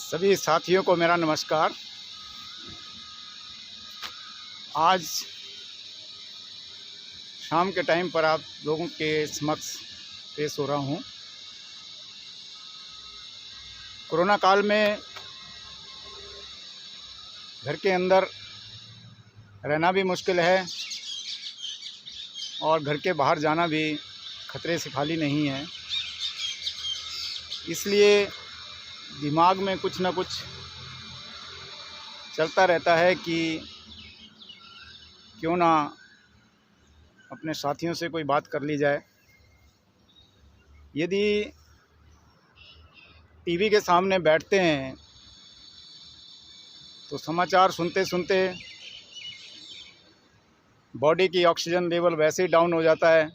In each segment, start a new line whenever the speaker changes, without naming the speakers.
सभी साथियों को मेरा नमस्कार। आज शाम के टाइम पर आप लोगों के समक्ष पेश हो रहा हूँ। कोरोना काल में घर के अंदर रहना भी मुश्किल है और घर के बाहर जाना भी खतरे से खाली नहीं है। इसलिए दिमाग में कुछ ना कुछ चलता रहता है कि क्यों ना अपने साथियों से कोई बात कर ली जाए। यदि टीवी के सामने बैठते हैं तो समाचार सुनते सुनते बॉडी की ऑक्सीजन लेवल वैसे ही डाउन हो जाता है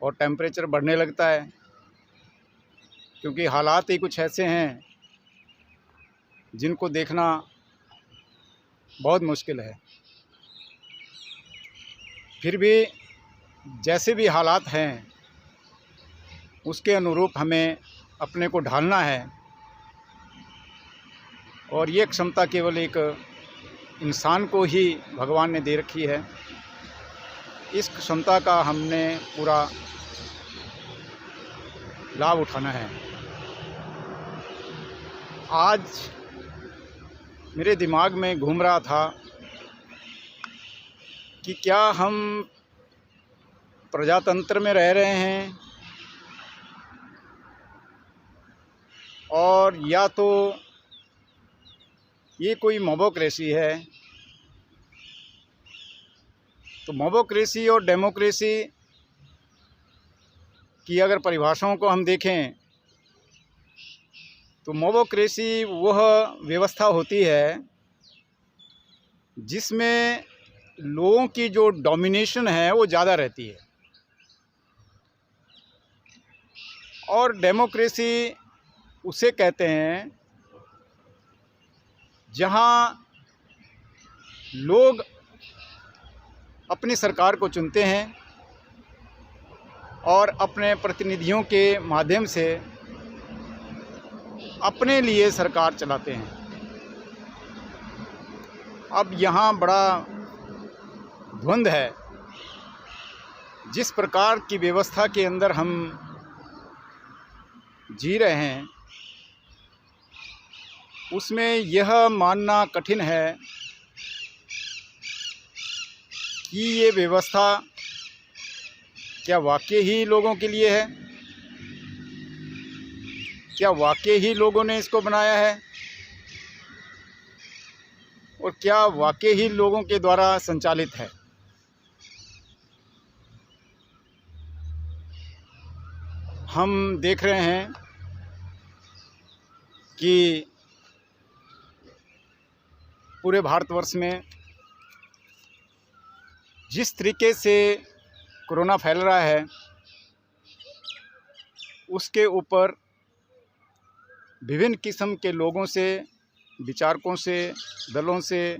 और टेम्परेचर बढ़ने लगता है, क्योंकि हालात ही कुछ ऐसे हैं जिनको देखना बहुत मुश्किल है। फिर भी जैसे भी हालात हैं उसके अनुरूप हमें अपने को ढालना है और ये क्षमता केवल एक इंसान को ही भगवान ने दे रखी है। इस क्षमता का हमने पूरा लाभ उठाना है। आज मेरे दिमाग में घूम रहा था कि क्या हम प्रजातंत्र में रह रहे हैं और या तो ये कोई मोबोक्रेसी है। तो मोबोक्रेसी और डेमोक्रेसी की अगर परिभाषाओं को हम देखें तो मोबोक्रेसी वह व्यवस्था होती है जिसमें लोगों की जो डोमिनेशन है वो ज़्यादा रहती है, और डेमोक्रेसी उसे कहते हैं जहां लोग अपनी सरकार को चुनते हैं और अपने प्रतिनिधियों के माध्यम से अपने लिए सरकार चलाते हैं। अब यहाँ बड़ा द्वंद्व है। जिस प्रकार की व्यवस्था के अंदर हम जी रहे हैं उसमें यह मानना कठिन है कि ये व्यवस्था क्या वाकई ही लोगों के लिए है, क्या वाकई ही लोगों ने इसको बनाया है और क्या वाकई ही लोगों के द्वारा संचालित है। हम देख रहे हैं कि पूरे भारतवर्ष में जिस तरीके से कोरोना फैल रहा है उसके ऊपर विभिन्न किस्म के लोगों से, विचारकों से, दलों से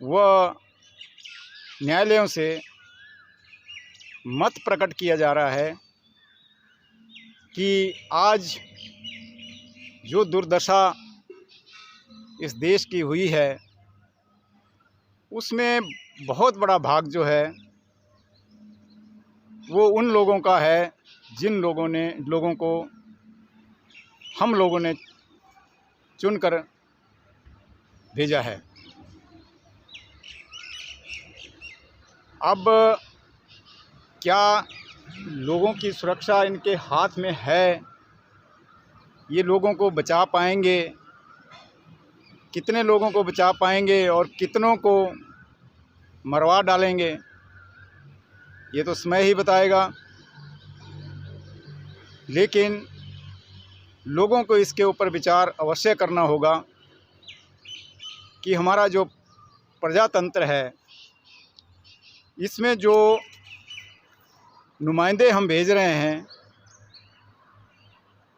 व न्यायालयों से मत प्रकट किया जा रहा है कि आज जो दुर्दशा इस देश की हुई है उसमें बहुत बड़ा भाग जो है वो उन लोगों का है जिन लोगों को हम लोगों ने चुनकर भेजा है। अब क्या लोगों की सुरक्षा इनके हाथ में है? ये लोगों को बचा पाएंगे? कितने लोगों को बचा पाएंगे और कितनों को मरवा डालेंगे? ये तो समय ही बताएगा। लेकिन लोगों को इसके ऊपर विचार अवश्य करना होगा कि हमारा जो प्रजातंत्र है इसमें जो नुमाइंदे हम भेज रहे हैं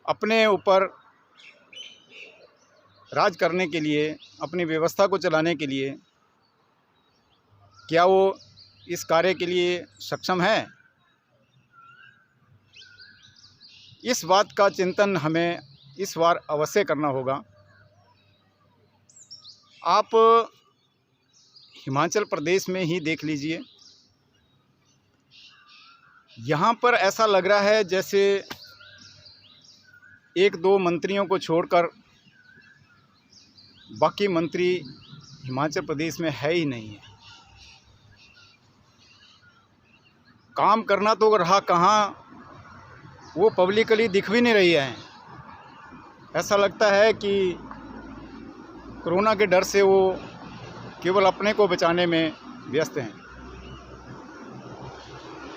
अपने ऊपर राज करने के लिए, अपनी व्यवस्था को चलाने के लिए, क्या वो इस कार्य के लिए सक्षम है? इस बात का चिंतन हमें इस बार अवश्य करना होगा। आप हिमाचल प्रदेश में ही देख लीजिए, यहाँ पर ऐसा लग रहा है जैसे एक दो मंत्रियों को छोड़कर बाकी मंत्री हिमाचल प्रदेश में है ही नहीं है। काम करना तो रहा कहाँ, वो पब्लिकली दिख भी नहीं रही है। ऐसा लगता है कि कोरोना के डर से वो केवल अपने को बचाने में व्यस्त हैं।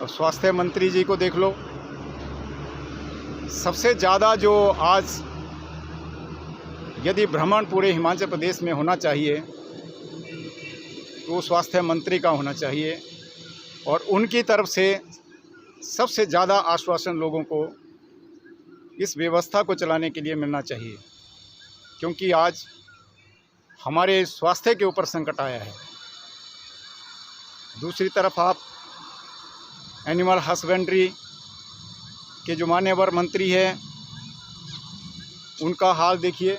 अब स्वास्थ्य मंत्री जी को देख लो, सबसे ज़्यादा जो आज यदि भ्रमण पूरे हिमाचल प्रदेश में होना चाहिए तो स्वास्थ्य मंत्री का होना चाहिए, और उनकी तरफ से सबसे ज़्यादा आश्वासन लोगों को इस व्यवस्था को चलाने के लिए मिलना चाहिए, क्योंकि आज हमारे स्वास्थ्य के ऊपर संकट आया है। दूसरी तरफ आप एनिमल हस्बेंड्री के जो मान्यवर मंत्री हैं उनका हाल देखिए।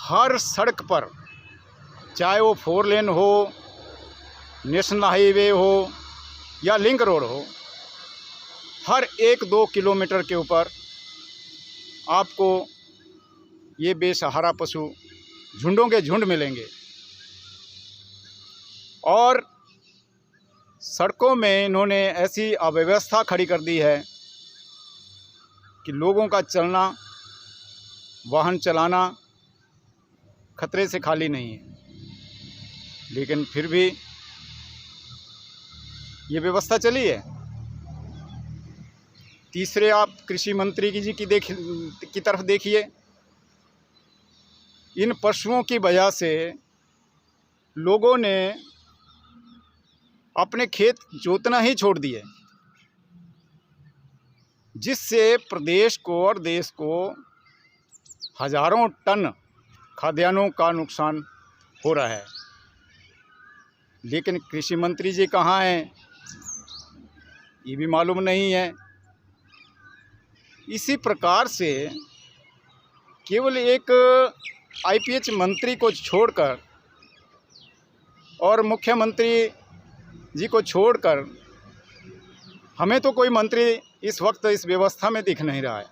हर सड़क पर, चाहे वो 4 लेन हो, नेशनल हाईवे हो या लिंक रोड हो, हर 1-2 किलोमीटर के ऊपर आपको ये बेसहारा पशु झुंडों के झुंड मिलेंगे। और सड़कों में इन्होंने ऐसी अव्यवस्था खड़ी कर दी है कि लोगों का चलना, वाहन चलाना खतरे से खाली नहीं है। लेकिन फिर भी ये व्यवस्था चली है। तीसरे आप कृषि मंत्री जी की तरफ देखिए। इन पशुओं की वजह से लोगों ने अपने खेत जोतना ही छोड़ दिए, जिससे प्रदेश को और देश को हजारों टन खाद्यान्नों का नुकसान हो रहा है। लेकिन कृषि मंत्री जी कहाँ हैं, ये भी मालूम नहीं है। इसी प्रकार से केवल एक आईपीएच मंत्री को छोड़कर और मुख्यमंत्री जी को छोड़कर हमें तो कोई मंत्री इस वक्त इस व्यवस्था में दिख नहीं रहा है।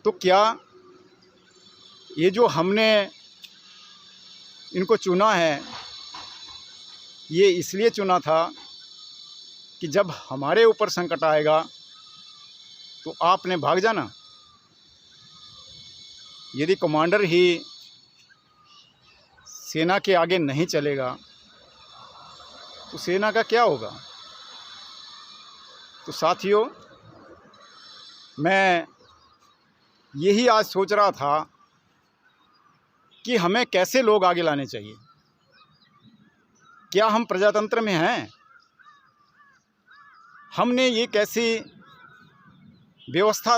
तो क्या ये जो हमने इनको चुना है, ये इसलिए चुना था कि जब हमारे ऊपर संकट आएगा तो आपने भाग जाना। यदि कमांडर ही सेना के आगे नहीं चलेगा तो सेना का क्या होगा। तो साथियों, मैं यही आज सोच रहा था कि हमें कैसे लोग आगे लाने चाहिए। क्या हम प्रजातंत्र में हैं? हमने ये कैसी व्यवस्था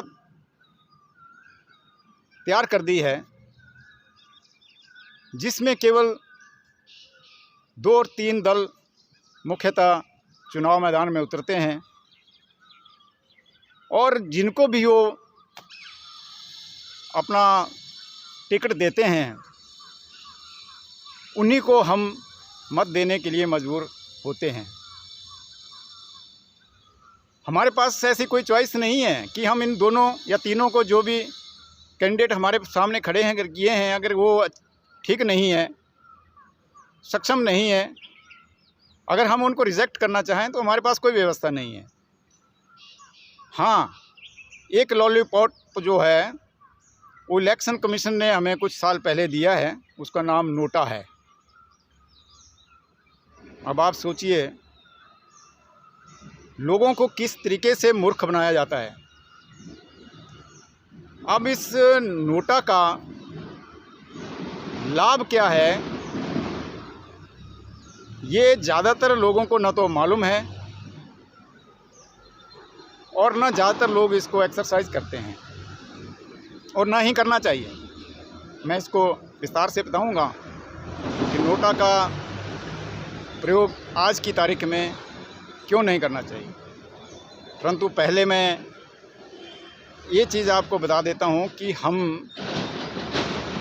तैयार कर दी है जिसमें केवल 2 और 3 दल मुख्यतः चुनाव मैदान में उतरते हैं, और जिनको भी वो अपना टिकट देते हैं उन्हीं को हम मत देने के लिए मजबूर होते हैं। हमारे पास ऐसी कोई चॉइस नहीं है कि हम इन दोनों या तीनों को, जो भी कैंडिडेट हमारे सामने खड़े हैं, अगर किए हैं, अगर वो ठीक नहीं है, सक्षम नहीं है, अगर हम उनको रिजेक्ट करना चाहें तो हमारे पास कोई व्यवस्था नहीं है। हाँ, एक लॉलीपॉप जो है वो इलेक्शन कमीशन ने हमें कुछ साल पहले दिया है, उसका नाम नोटा है। अब आप सोचिए लोगों को किस तरीके से मूर्ख बनाया जाता है। अब इस नोटा का लाभ क्या है, ये ज़्यादातर लोगों को न तो मालूम है और न ज़्यादातर लोग इसको एक्सरसाइज करते हैं, और ना ही करना चाहिए। मैं इसको विस्तार से बताऊंगा कि नोटा का प्रयोग आज की तारीख में क्यों नहीं करना चाहिए। परंतु पहले मैं ये चीज़ आपको बता देता हूँ कि हम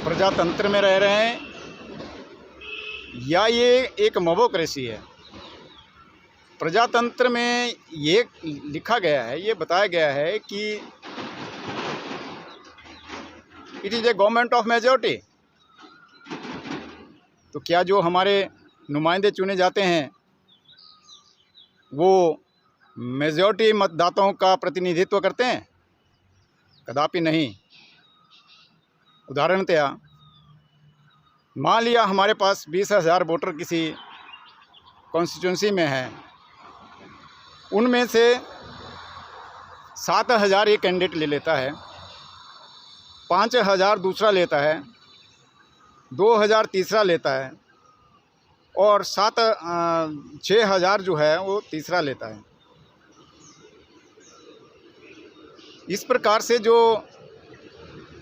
प्रजातंत्र में रह रहे हैं या ये एक मोबोक्रेसी है। प्रजातंत्र में ये लिखा गया है, ये बताया गया है कि it is a government of majority. तो क्या जो हमारे नुमाइंदे चुने जाते हैं वो मेजॉरिटी मतदाताओं का प्रतिनिधित्व करते हैं? कदापि नहीं। उदाहरणतया मान लिया हमारे पास 20,000 वोटर किसी कॉन्स्टिट्यूंसी में हैं, उनमें से 7,000 ये कैंडिडेट ले लेता है, 5,000 दूसरा लेता है, 2,000 तीसरा लेता है और 6,000 जो है वो तीसरा लेता है। इस प्रकार से जो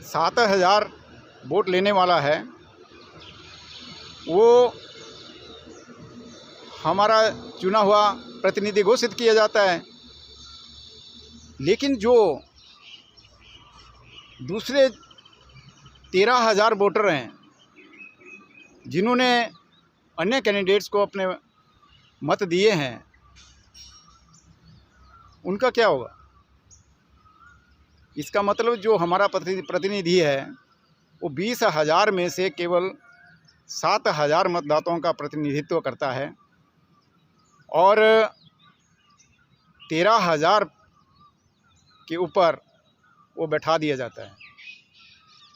7,000 वोट लेने वाला है वो हमारा चुना हुआ प्रतिनिधि घोषित किया जाता है। लेकिन जो दूसरे 13,000 वोटर हैं जिन्होंने अन्य कैंडिडेट्स को अपने मत दिए हैं, उनका क्या होगा? इसका मतलब जो हमारा प्रतिनिधि है वो 20,000 में से केवल 7,000 मतदाताओं का प्रतिनिधित्व करता है और 13,000 के ऊपर वो बैठा दिया जाता है।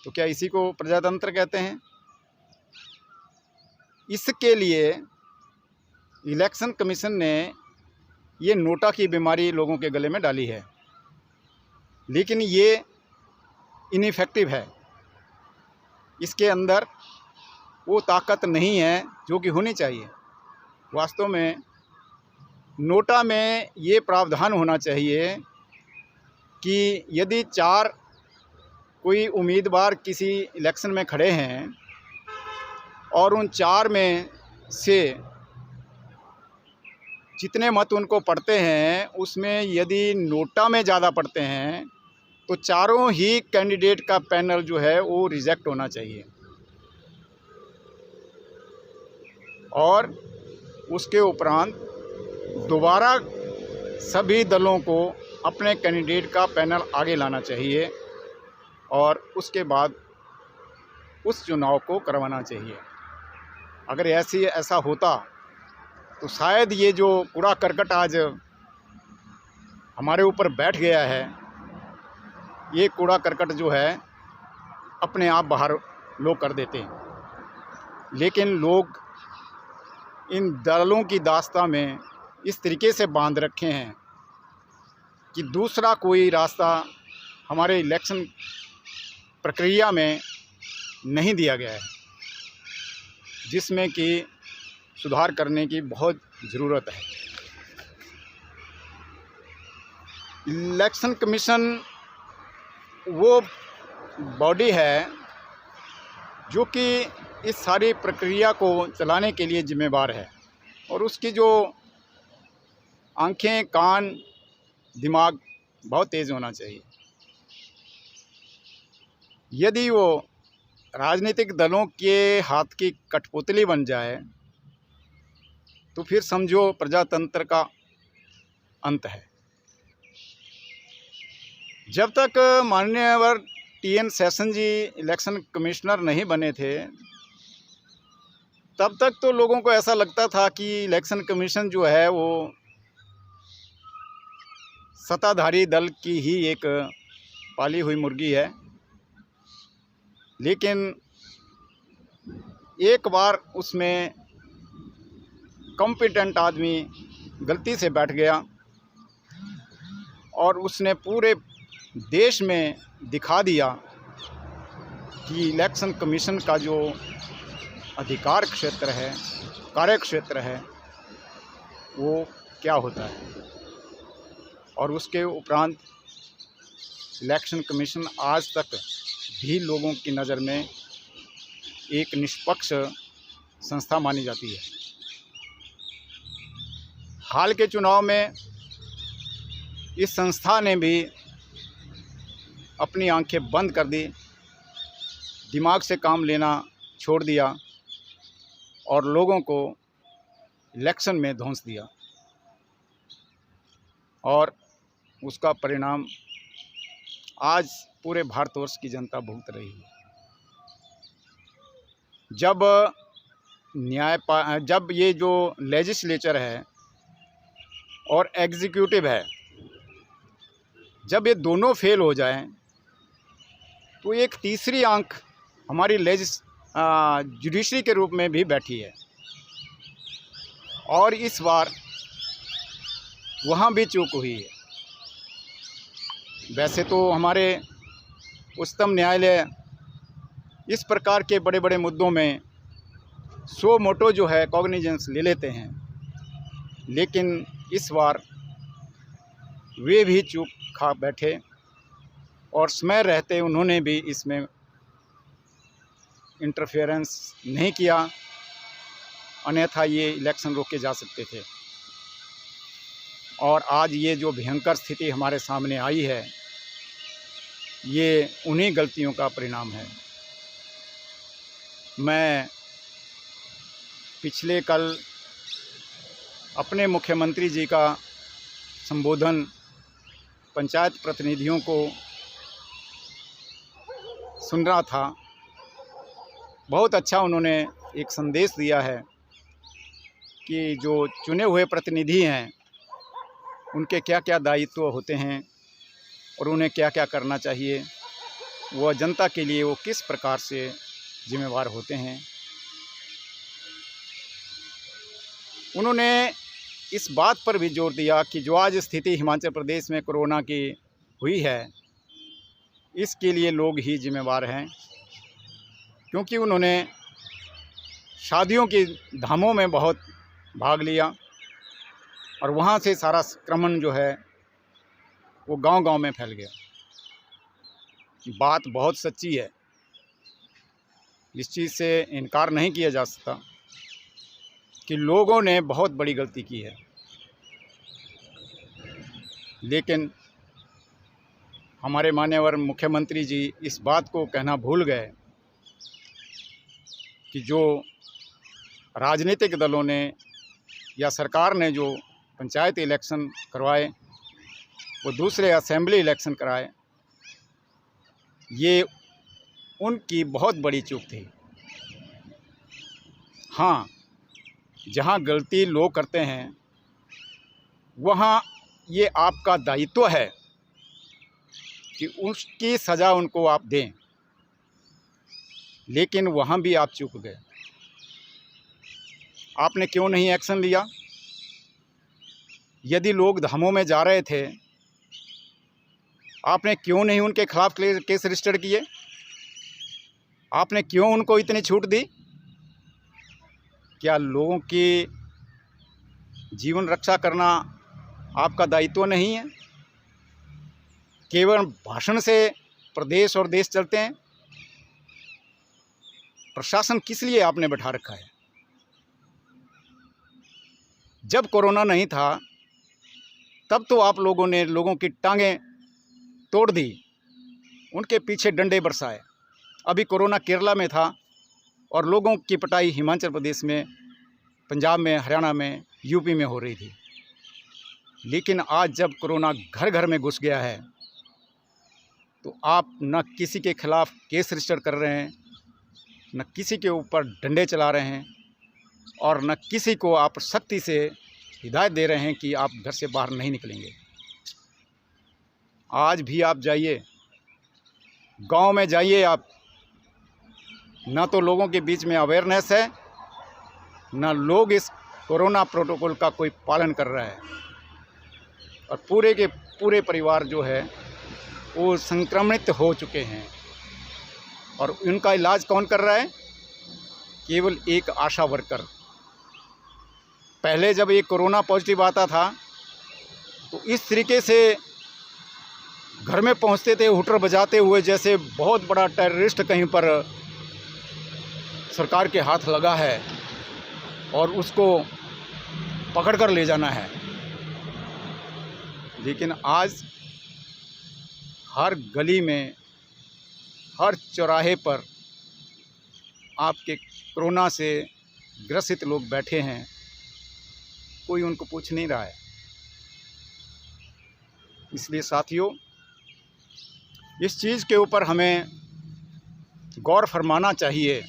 तो क्या इसी को प्रजातंत्र कहते हैं? इसके लिए इलेक्शन कमीशन ने ये नोटा की बीमारी लोगों के गले में डाली है, लेकिन ये इनइफेक्टिव है। इसके अंदर वो ताकत नहीं है जो कि होनी चाहिए। वास्तव में नोटा में ये प्रावधान होना चाहिए कि यदि 4 कोई उम्मीदवार किसी इलेक्शन में खड़े हैं और उन 4 में से जितने मत उनको पड़ते हैं उसमें यदि नोटा में ज़्यादा पड़ते हैं तो चारों ही कैंडिडेट का पैनल जो है वो रिजेक्ट होना चाहिए और उसके उपरांत दोबारा सभी दलों को अपने कैंडिडेट का पैनल आगे लाना चाहिए और उसके बाद उस चुनाव को करवाना चाहिए। अगर ऐसा होता तो शायद ये जो कूड़ा करकट आज हमारे ऊपर बैठ गया है, ये कूड़ा करकट जो है अपने आप बाहर लोग कर देते हैं। लेकिन लोग इन दलों की दास्ता में इस तरीके से बांध रखे हैं कि दूसरा कोई रास्ता हमारे इलेक्शन प्रक्रिया में नहीं दिया गया है, जिसमें कि सुधार करने की बहुत ज़रूरत है। इलेक्शन कमीशन वो बॉडी है जो कि इस सारी प्रक्रिया को चलाने के लिए जिम्मेवार है और उसकी जो आंखें, कान, दिमाग बहुत तेज़ होना चाहिए। यदि वो राजनीतिक दलों के हाथ की कठपुतली बन जाए तो फिर समझो प्रजातंत्र का अंत है। जब तक माननीय टी.एन. सेशन जी इलेक्शन कमिश्नर नहीं बने थे तब तक तो लोगों को ऐसा लगता था कि इलेक्शन कमीशन जो है वो सत्ताधारी दल की ही एक पाली हुई मुर्गी है। लेकिन एक बार उसमें कॉम्पिटेंट आदमी गलती से बैठ गया और उसने पूरे देश में दिखा दिया कि इलेक्शन कमीशन का जो अधिकार क्षेत्र है, कार्य क्षेत्र है, वो क्या होता है। और उसके उपरांत इलेक्शन कमीशन आज तक भी लोगों की नज़र में एक निष्पक्ष संस्था मानी जाती है। हाल के चुनाव में इस संस्था ने भी अपनी आंखें बंद कर दी, दिमाग से काम लेना छोड़ दिया और लोगों को इलेक्शन में धौंस दिया, और उसका परिणाम आज पूरे भारतवर्ष की जनता भुगत रही है। जब ये जो लेजिस्लेचर है और एग्जीक्यूटिव है, जब ये दोनों फेल हो जाएं, तो एक तीसरी आंख हमारी जुडिशरी के रूप में भी बैठी है, और इस बार वहाँ भी चूक हुई है। वैसे तो हमारे उच्चतम न्यायालय इस प्रकार के बड़े बड़े मुद्दों में सो मोटो जो है कॉग्निजेंस ले लेते हैं, लेकिन इस बार वे भी चूक खा बैठे और समय रहते उन्होंने भी इसमें इंटरफेरेंस नहीं किया, अन्यथा ये इलेक्शन रोके जा सकते थे। और आज ये जो भयंकर स्थिति हमारे सामने आई है, ये उन्हीं गलतियों का परिणाम है। मैं पिछले कल अपने मुख्यमंत्री जी का संबोधन पंचायत प्रतिनिधियों को सुन रहा था। बहुत अच्छा उन्होंने एक संदेश दिया है कि जो चुने हुए प्रतिनिधि हैं उनके क्या क्या दायित्व होते हैं और उन्हें क्या क्या करना चाहिए, वह जनता के लिए वो किस प्रकार से जिम्मेवार होते हैं। उन्होंने इस बात पर भी जोर दिया कि जो आज स्थिति हिमाचल प्रदेश में कोरोना की हुई है, इसके लिए लोग ही जिम्मेवार हैं, क्योंकि उन्होंने शादियों की धामों में बहुत भाग लिया और वहाँ से सारा संक्रमण जो है वो गांव-गांव में फैल गया। बात बहुत सच्ची है, इस चीज़ से इनकार नहीं किया जा सकता कि लोगों ने बहुत बड़ी गलती की है, लेकिन हमारे माननीय मुख्यमंत्री जी इस बात को कहना भूल गए कि जो राजनीतिक दलों ने या सरकार ने जो पंचायत इलेक्शन करवाए, वो दूसरे असेंबली इलेक्शन कराए, ये उनकी बहुत बड़ी चूक थी। हाँ, जहाँ गलती लोग करते हैं वहाँ ये आपका दायित्व है कि उसकी सज़ा उनको आप दें, लेकिन वहाँ भी आप चूक गए। आपने क्यों नहीं एक्शन लिया? यदि लोग धामों में जा रहे थे, आपने क्यों नहीं उनके खिलाफ केस रजिस्टर किए? आपने क्यों उनको इतनी छूट दी? क्या लोगों की जीवन रक्षा करना आपका दायित्व नहीं है? केवल भाषण से प्रदेश और देश चलते हैं? प्रशासन किस लिए आपने बैठा रखा है? जब कोरोना नहीं था तब तो आप लोगों ने लोगों की टांगें तोड़ दी, उनके पीछे डंडे बरसाए। अभी कोरोना केरला में था और लोगों की पिटाई हिमाचल प्रदेश में, पंजाब में, हरियाणा में, यूपी में हो रही थी। लेकिन आज जब कोरोना घर घर में घुस गया है, तो आप न किसी के खिलाफ केस रजिस्टर कर रहे हैं, न किसी के ऊपर डंडे चला रहे हैं, और न किसी को आप सख्ती से हिदायत दे रहे हैं कि आप घर से बाहर नहीं निकलेंगे। आज भी आप जाइए, गांव में जाइए आप, ना तो लोगों के बीच में अवेयरनेस है, ना लोग इस कोरोना प्रोटोकॉल का कोई पालन कर रहा है, और पूरे के पूरे परिवार जो है वो संक्रमित हो चुके हैं। और उनका इलाज कौन कर रहा है? केवल एक आशा वर्कर। पहले जब ये कोरोना पॉजिटिव आता था तो इस तरीके से घर में पहुंचते थे हुटर बजाते हुए, जैसे बहुत बड़ा टेररिस्ट कहीं पर सरकार के हाथ लगा है और उसको पकड़ कर ले जाना है। लेकिन आज हर गली में, हर चौराहे पर आपके कोरोना से ग्रसित लोग बैठे हैं, कोई उनको पूछ नहीं रहा है। इसलिए साथियों, इस चीज़ के ऊपर हमें गौर फरमाना चाहिए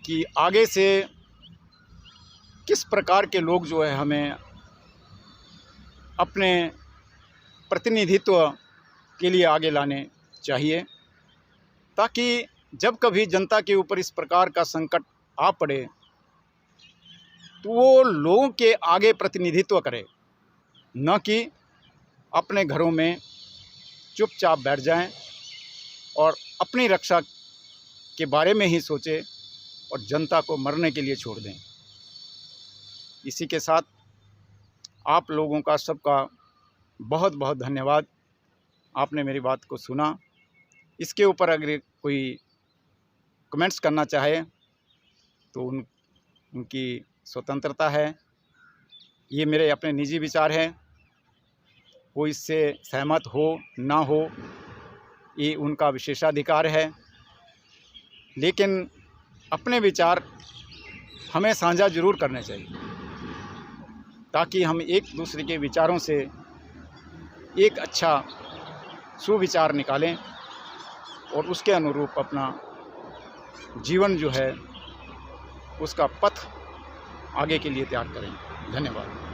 कि आगे से किस प्रकार के लोग जो है हमें अपने प्रतिनिधित्व के लिए आगे लाने चाहिए, ताकि जब कभी जनता के ऊपर इस प्रकार का संकट आ पड़े तो वो लोगों के आगे प्रतिनिधित्व करे, न कि अपने घरों में चुपचाप बैठ जाएं और अपनी रक्षा के बारे में ही सोचें और जनता को मरने के लिए छोड़ दें। इसी के साथ आप लोगों का सबका बहुत बहुत धन्यवाद। आपने मेरी बात को सुना। इसके ऊपर अगर कोई कमेंट्स करना चाहे तो उनकी स्वतंत्रता है। ये मेरे अपने निजी विचार हैं, वो इससे सहमत हो ना हो ये उनका विशेषाधिकार है, लेकिन अपने विचार हमें साझा ज़रूर करने चाहिए, ताकि हम एक दूसरे के विचारों से एक अच्छा सुविचार निकालें और उसके अनुरूप अपना जीवन जो है उसका पथ आगे के लिए तैयार करें। धन्यवाद।